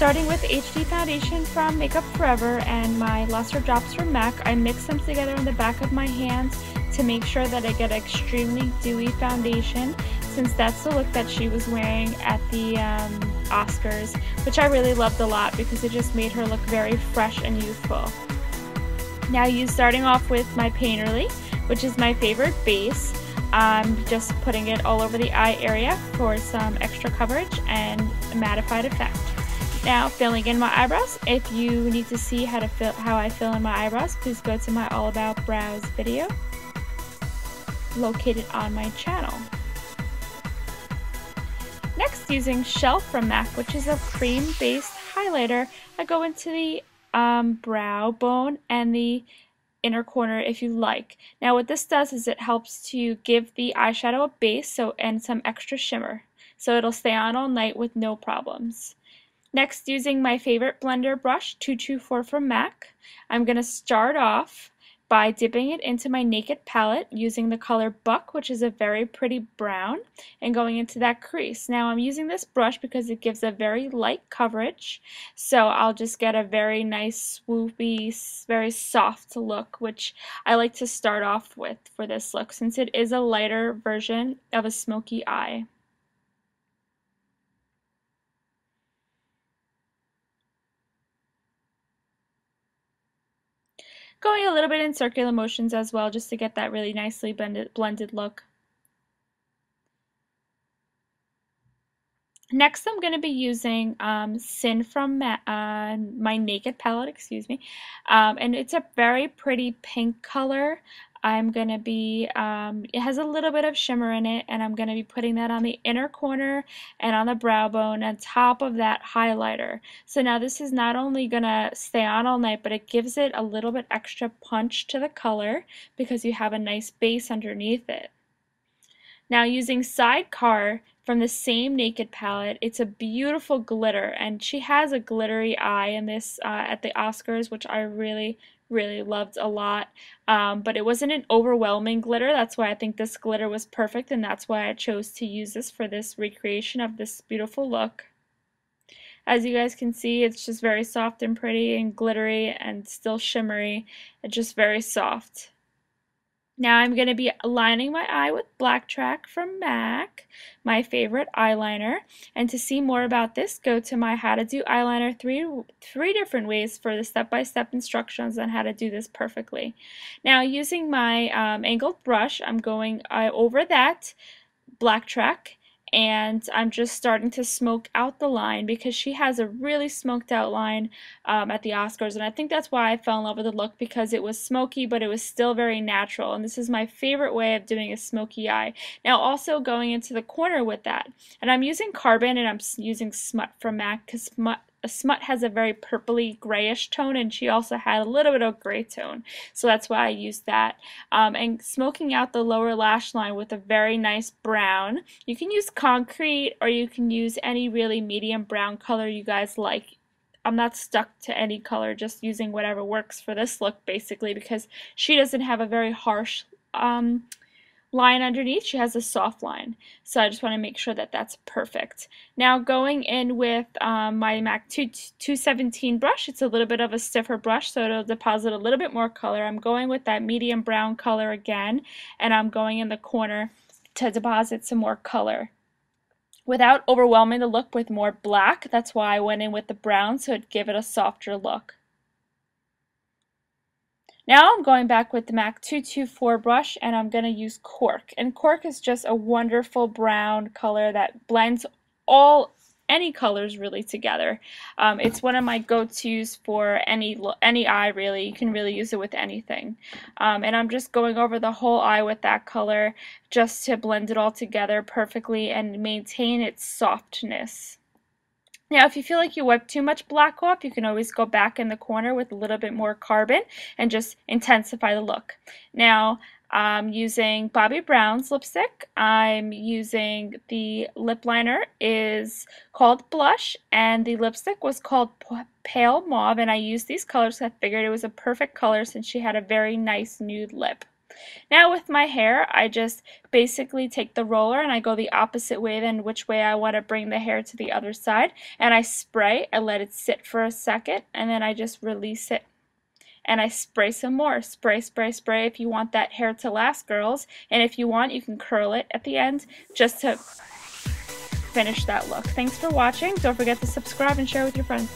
starting with HD foundation from Makeup Forever and my Luster drops from MAC. I mix them together in the back of my hands to make sure that I get extremely dewy foundation, since that's the look that she was wearing at the Oscars, which I really loved a lot because it just made her look very fresh and youthful. Now starting off with my Painterly, which is my favorite base. I'm just putting it all over the eye area for some extra coverage and a mattified effect. Now filling in my eyebrows. If you need to see how I fill in my eyebrows, please go to my All About Brows video located on my channel. Next, using Shelf from MAC, which is a cream-based highlighter, I go into the brow bone and the inner corner if you like. Now what this does is it helps to give the eyeshadow a base and some extra shimmer, so it'll stay on all night with no problems. Next, using my favorite blender brush, 224 from MAC, I'm going to start off by dipping it into my Naked palette using the color Buck, which is a very pretty brown, and going into that crease. Now I'm using this brush because it gives a very light coverage, so I'll just get a very nice swoopy, very soft look, which I like to start off with for this look since it is a lighter version of a smoky eye. Going a little bit in circular motions as well, just to get that really nicely blended look. Next, I'm going to be using Sin from my Naked palette, and it's a very pretty pink color. I'm going to be, it has a little bit of shimmer in it, and I'm going to be putting that on the inner corner and on the brow bone on top of that highlighter. So now this is not only going to stay on all night, but it gives it a little bit extra punch to the color because you have a nice base underneath it. Now using Sidecar from the same Naked palette, it's a beautiful glitter, and she has a glittery eye in this at the Oscars, which I really loved a lot, but it wasn't an overwhelming glitter. That's why I think this glitter was perfect, and that's why I chose to use this for this recreation of this beautiful look. As you guys can see, it's just very soft and pretty and glittery and still shimmery. It's just very soft. Now I'm going to be lining my eye with Black Track from MAC, my favorite eyeliner. And to see more about this, go to my How to Do Eyeliner three different ways for the step-by-step instructions on how to do this perfectly. Now using my angled brush, I'm going over that Black Track, and I'm just starting to smoke out the line because she has a really smoked out line at the Oscars, and I think that's why I fell in love with the look, because it was smoky but it was still very natural, and this is my favorite way of doing a smoky eye. Now also going into the corner with that, and I'm using Carbon and I'm using Smut from MAC because Smut has a very purpley grayish tone, and she also had a little bit of gray tone, so that's why I used that. And smoking out the lower lash line with a very nice brown. You can use Concrete or you can use any really medium brown color you guys like. I'm not stuck to any color, just using whatever works for this look basically, because she doesn't have a very harsh line underneath. She has a soft line, so I just want to make sure that that's perfect. Now going in with my MAC 217 brush, it's a little bit of a stiffer brush, so it'll deposit a little bit more color. I'm going with that medium brown color again, and I'm going in the corner to deposit some more color without overwhelming the look with more black. That's why I went in with the brown, so it'd give it a softer look. Now I'm going back with the MAC 224 brush, and I'm going to use Cork. And Cork is just a wonderful brown color that blends any colors really together. It's one of my go-tos for any eye really. You can really use it with anything. And I'm just going over the whole eye with that color just to blend it all together perfectly and maintain its softness. Now, if you feel like you wipe too much black off, you can always go back in the corner with a little bit more Carbon and just intensify the look. Now, I'm using Bobbi Brown's lipstick. I'm using the lip liner is called Blush, and the lipstick was called Pale Mauve, and I used these colors because I figured it was a perfect color since she had a very nice nude lip. Now with my hair, I just basically take the roller and I go the opposite way than which way I want to bring the hair to the other side, and I spray. I let it sit for a second, and then I just release it. And I spray some more. Spray, spray, spray if you want that hair to last, girls. And if you want, you can curl it at the end just to finish that look. Thanks for watching. Don't forget to subscribe and share with your friends.